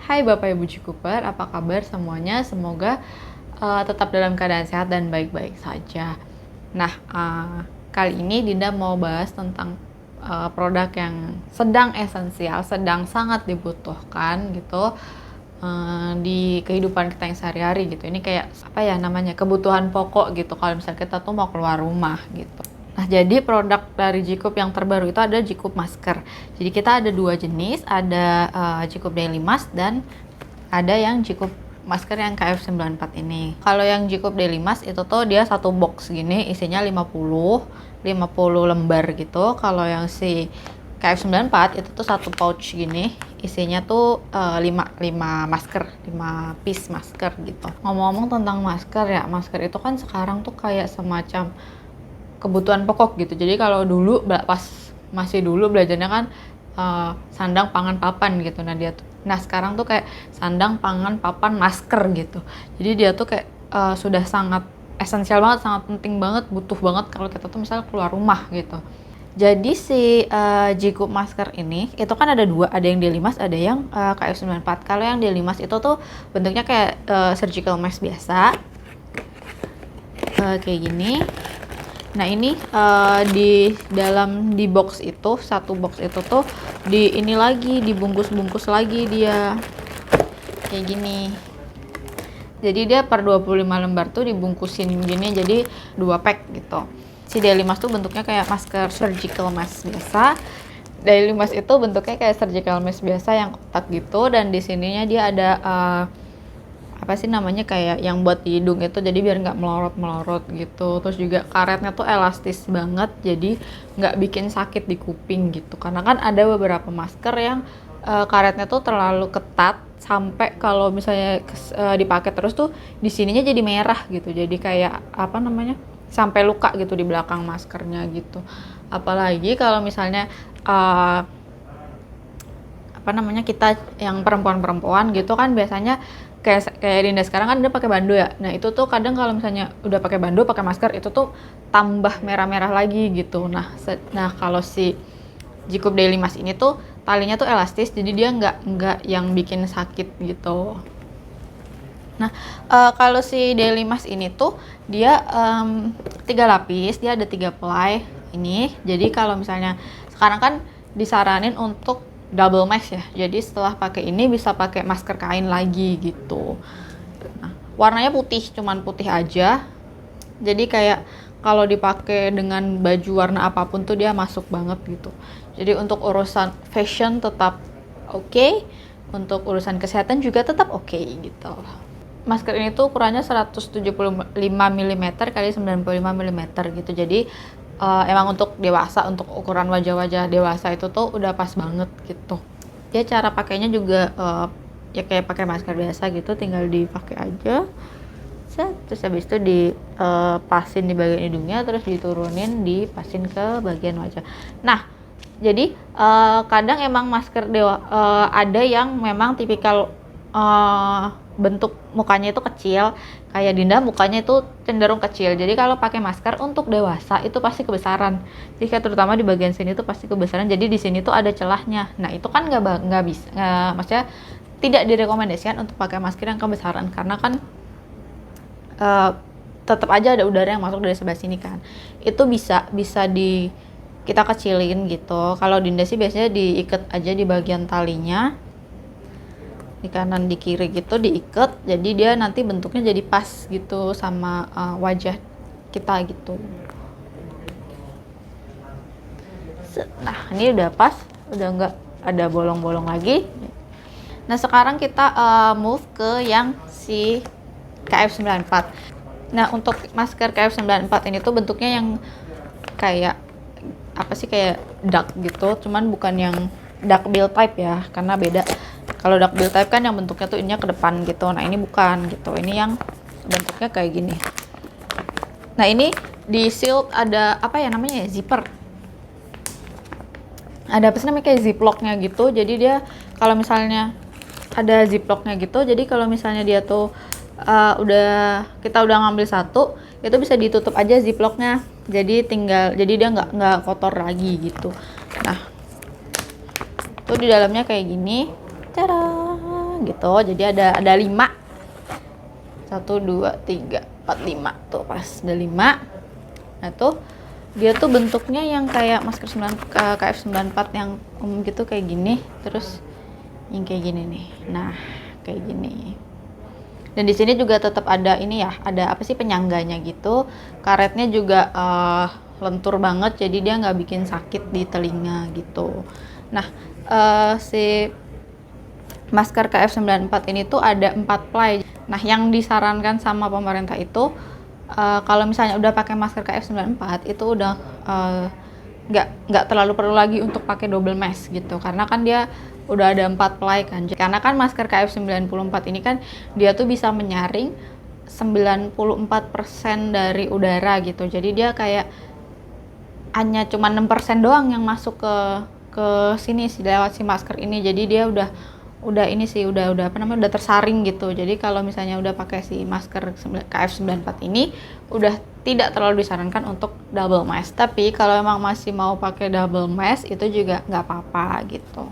Hai Bapak Ibu Cooper, apa kabar semuanya? Semoga tetap dalam keadaan sehat dan baik-baik saja. Nah, kali ini Dinda mau bahas tentang produk yang sedang esensial, sedang sangat dibutuhkan gitu di kehidupan kita yang sehari-hari gitu. Ini kayak apa ya namanya, kebutuhan pokok gitu kalau misalnya kita tuh mau keluar rumah gitu. Nah, jadi produk dari Jikup yang terbaru itu ada Jikup Masker. Jadi kita ada dua jenis, ada Jikup Daily Mask dan ada yang Jikup Masker yang KF94 ini. Kalau yang Jikup Daily Mask itu tuh dia satu box gini, isinya 50 lembar gitu. Kalau yang si KF94 itu tuh satu pouch gini, isinya tuh 5 masker, 5 piece masker gitu. Ngomong-ngomong tentang masker ya, masker itu kan sekarang tuh kayak semacam kebutuhan pokok gitu. Jadi kalau dulu pas masih dulu belajarnya kan sandang pangan papan gitu. Nah sekarang tuh kayak sandang pangan papan masker gitu. Jadi dia tuh kayak sudah sangat esensial banget, sangat penting banget, butuh banget kalau kita tuh misalnya keluar rumah gitu. Jadi si Jikup Masker ini itu kan ada dua, ada yang Daily Mask, ada yang KF94. Kalau yang Daily Mask itu tuh bentuknya kayak surgical mask biasa, kayak gini. Nah ini di box itu, satu box itu tuh ini lagi dibungkus-bungkus lagi dia kayak gini. Jadi dia per 25 lembar tuh dibungkusin gini, jadi 2 pack gitu. Si Daily Mask tuh bentuknya kayak masker surgical mask biasa. Daily Mask itu bentuknya kayak surgical mask biasa yang kotak gitu, dan di sininya dia ada apa sih namanya, kayak yang buat di hidung itu, jadi biar nggak melorot gitu. Terus juga karetnya tuh elastis banget, jadi nggak bikin sakit di kuping gitu. Karena kan ada beberapa masker yang karetnya tuh terlalu ketat sampai kalau misalnya dipakai terus tuh di sininya jadi merah gitu, jadi kayak apa namanya, sampai luka gitu di belakang maskernya gitu. Apalagi kalau misalnya apa namanya, kita yang perempuan gitu kan biasanya kayak Dinda sekarang kan dia pakai bando ya. Nah itu tuh kadang kalau misalnya udah pakai bando, pakai masker, itu tuh tambah merah-merah lagi gitu. Nah kalau si Jikup Daily Mask ini tuh talinya tuh elastis, jadi dia nggak yang bikin sakit gitu. Nah kalau si Daily Mask ini tuh dia 3 lapis, dia ada 3 ply ini. Jadi kalau misalnya sekarang kan disaranin untuk double mask ya, jadi setelah pakai ini bisa pakai masker kain lagi gitu. Nah, warnanya putih, cuman putih aja, jadi kayak kalau dipakai dengan baju warna apapun tuh dia masuk banget gitu. Jadi untuk urusan fashion tetap oke, untuk urusan kesehatan juga tetap oke gitu. Masker ini tuh ukurannya 175 mm kali 95 mm gitu. Jadi emang untuk dewasa, untuk ukuran wajah-wajah dewasa itu tuh udah pas banget gitu. Ya cara pakainya juga ya kayak pakai masker biasa gitu, tinggal dipakai aja. Terus habis itu dipasin di bagian hidungnya, terus diturunin, dipasin ke bagian wajah. Nah, jadi kadang emang masker ada yang memang tipikal bentuk mukanya itu kecil, kayak Dinda mukanya itu cenderung kecil. Jadi kalau pakai masker untuk dewasa itu pasti kebesaran. Jadi kayak terutama di bagian sini tuh pasti kebesaran. Jadi di sini tuh ada celahnya. Nah itu kan nggak bisa, maksudnya tidak direkomendasikan untuk pakai masker yang kebesaran, karena kan tetap aja ada udara yang masuk dari sebelah sini kan. Itu bisa kita kecilin gitu. Kalau Dinda sih biasanya diikat aja di bagian talinya, di kanan di kiri gitu diikat, jadi dia nanti bentuknya jadi pas gitu sama wajah kita gitu. Nah ini udah pas, udah nggak ada bolong-bolong lagi. Nah sekarang kita move ke yang si KF94. Nah untuk masker KF94 ini tuh bentuknya yang kayak apa sih, kayak duck gitu, cuman bukan yang duck bill type ya, karena beda. Kalau duck bill type kan yang bentuknya tuh ininya ke depan gitu. Nah ini bukan gitu, ini yang bentuknya kayak gini. Nah ini di seal ada apa ya namanya ya, zipper. Ada apa sih namanya, kayak ziplocknya gitu. Jadi dia kalau misalnya ada ziplocknya gitu, jadi kalau misalnya dia tuh kita udah ngambil satu, itu bisa ditutup aja ziplocknya. Jadi dia nggak kotor lagi gitu. Nah tuh di dalamnya kayak gini. Tada! gitu. Jadi ada 5. 1 2 3 4 5 tuh pas ada 5. Nah tuh dia tuh bentuknya yang kayak masker KF94 yang gitu kayak gini, terus yang kayak gini nih. Nah, kayak gini. Dan di sini juga tetap ada ini ya, ada apa sih penyangganya gitu. Karetnya juga lentur banget, jadi dia nggak bikin sakit di telinga gitu. Nah, si masker KF94 ini tuh ada 4 ply. Nah, yang disarankan sama pemerintah itu kalau misalnya udah pakai masker KF94 itu udah nggak terlalu perlu lagi untuk pakai double mask gitu, karena kan dia udah ada 4 ply kan. Karena kan masker KF94 ini kan dia tuh bisa menyaring 94% dari udara gitu. Jadi dia kayak hanya cuma 6% doang yang masuk ke sini sih lewat si masker ini. Jadi dia udah ini sih udah apa namanya udah tersaring gitu. Jadi kalau misalnya udah pakai si masker KF94 ini udah tidak terlalu disarankan untuk double mask. Tapi kalau emang masih mau pakai double mask itu juga nggak apa-apa gitu.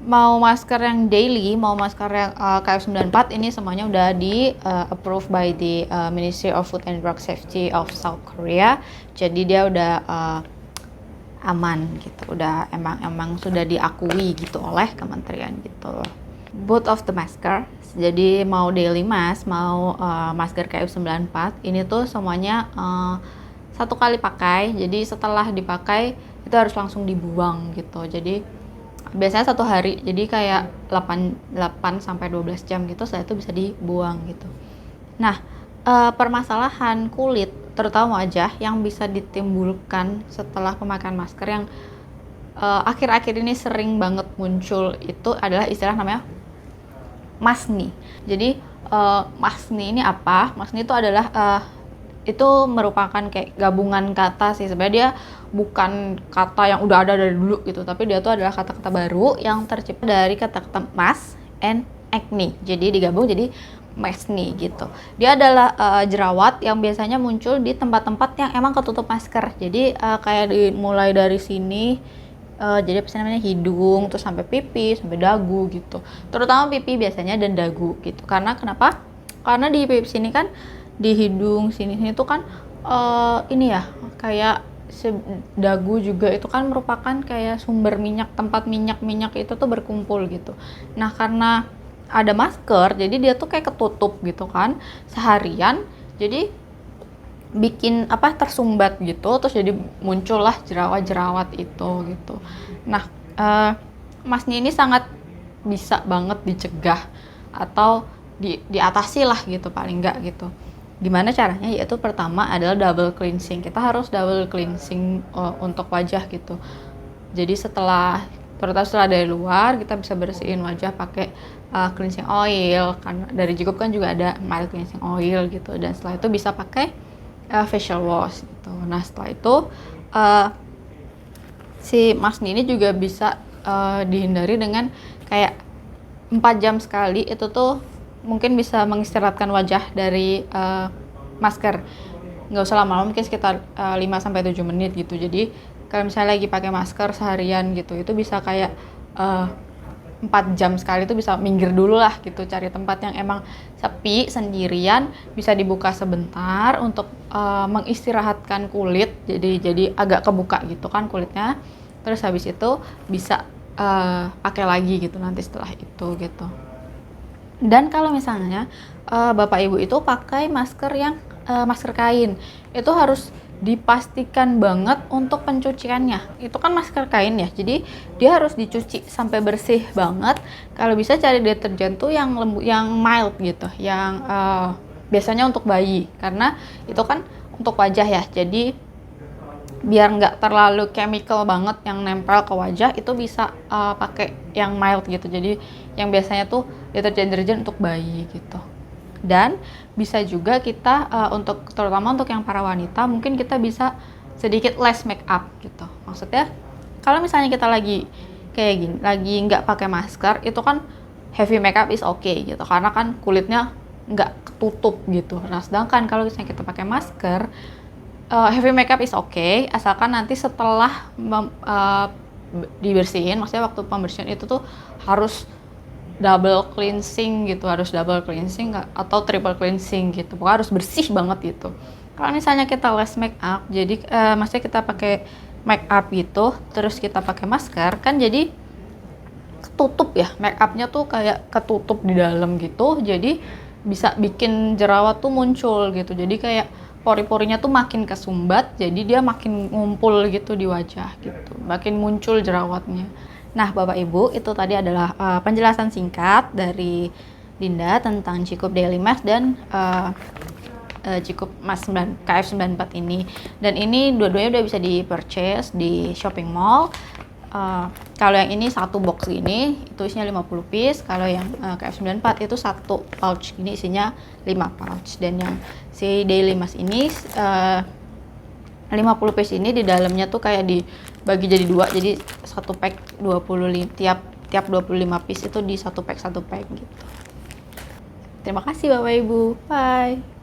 Mau masker yang daily, mau masker yang KF94 ini semuanya udah di approved by the Ministry of Food and Drug Safety of South Korea. Jadi dia udah aman gitu, udah emang sudah diakui gitu oleh kementerian gitu. Both of the masker, jadi mau daily mask, mau masker KF94 ini tuh semuanya 1 kali pakai. Jadi setelah dipakai itu harus langsung dibuang gitu. Jadi biasanya 1 hari, jadi kayak 8 sampai 12 jam gitu, setelah itu bisa dibuang gitu. Nah, permasalahan kulit terutama wajah yang bisa ditimbulkan setelah pemakaian masker yang akhir-akhir ini sering banget muncul itu adalah istilah namanya masni. Jadi masni ini apa? Masni itu adalah itu merupakan kayak gabungan kata sih. Sebenarnya dia bukan kata yang udah ada dari dulu gitu, tapi dia tuh adalah kata-kata baru yang tercipta dari kata-kata mas and acne. Jadi digabung jadi masni gitu. Dia adalah jerawat yang biasanya muncul di tempat-tempat yang emang ketutup masker. Jadi kayak mulai dari sini, jadi apa sih namanya, hidung, terus sampai pipi, sampai dagu gitu. Terutama pipi biasanya dan dagu gitu. Karena kenapa? Karena di pipi sini kan, di hidung sini tuh kan ini ya, kayak dagu juga itu kan merupakan kayak sumber minyak, tempat minyak itu tuh berkumpul gitu. Nah, karena ada masker jadi dia tuh kayak ketutup gitu kan seharian, jadi bikin apa tersumbat gitu, terus jadi muncullah jerawat-jerawat itu gitu. Nah, masnya ini sangat bisa banget dicegah atau diatasi lah gitu paling enggak gitu. Gimana caranya? Yaitu pertama adalah double cleansing. Kita harus double cleansing untuk wajah gitu. Jadi terutama setelah dari luar, kita bisa bersihin wajah pakai cleansing oil. Kan dari Jigop kan juga ada mild cleansing oil gitu. Dan setelah itu bisa pakai facial wash gitu. Nah, setelah itu si mask ini juga bisa dihindari dengan kayak 4 jam sekali itu tuh mungkin bisa mengistirahatkan wajah dari masker. Nggak usah lama-lama, mungkin sekitar 5-7 menit gitu. Jadi kalau misalnya lagi pakai masker seharian gitu, itu bisa kayak 4 jam sekali itu bisa minggir dulu lah gitu, cari tempat yang emang sepi, sendirian, bisa dibuka sebentar untuk mengistirahatkan kulit, jadi agak kebuka gitu kan kulitnya. Terus habis itu bisa pakai lagi gitu nanti setelah itu gitu. Dan kalau misalnya Bapak Ibu itu pakai masker yang masker kain, itu harus dipastikan banget untuk pencuciannya. Itu kan masker kain ya, jadi dia harus dicuci sampai bersih banget. Kalau bisa cari deterjen tuh yang yang mild gitu, yang biasanya untuk bayi, karena itu kan untuk wajah ya. Jadi biar nggak terlalu chemical banget yang nempel ke wajah, itu bisa pakai yang mild gitu. Jadi yang biasanya tuh deterjen untuk bayi gitu. Dan bisa juga kita terutama untuk yang para wanita, mungkin kita bisa sedikit less make up gitu. Maksudnya kalau misalnya kita lagi kayak gini, lagi nggak pakai masker, itu kan heavy makeup is okay gitu, karena kan kulitnya nggak ketutup gitu. Nah, sedangkan kalau misalnya kita pakai masker, heavy makeup is okay, asalkan nanti setelah dibersihin, maksudnya waktu pembersihan itu tuh harus double cleansing gitu, harus double cleansing atau triple cleansing gitu, pokoknya harus bersih banget gitu. Kalau misalnya kita les make up, jadi maksudnya kita pakai make up gitu, terus kita pakai masker, kan jadi ketutup ya, make upnya tuh kayak ketutup di dalam gitu, jadi bisa bikin jerawat tuh muncul gitu, jadi kayak pori-porinya tuh makin kesumbat, jadi dia makin ngumpul gitu di wajah gitu, makin muncul jerawatnya. Nah, Bapak Ibu, itu tadi adalah penjelasan singkat dari Dinda tentang Cikup Daily Mask dan Cikup Mask KF94 ini. Dan ini dua-duanya udah bisa di-purchase di shopping mall. Kalau yang ini satu box gini, itu isinya 50 piece. Kalau yang KF94 itu satu pouch gini isinya 5 pouch. Dan yang si Daily Mask ini 50 piece ini di dalamnya tuh kayak dibagi jadi dua, jadi satu pack 25, tiap 25 piece itu di satu pack gitu. Terima kasih Bapak Ibu. Bye.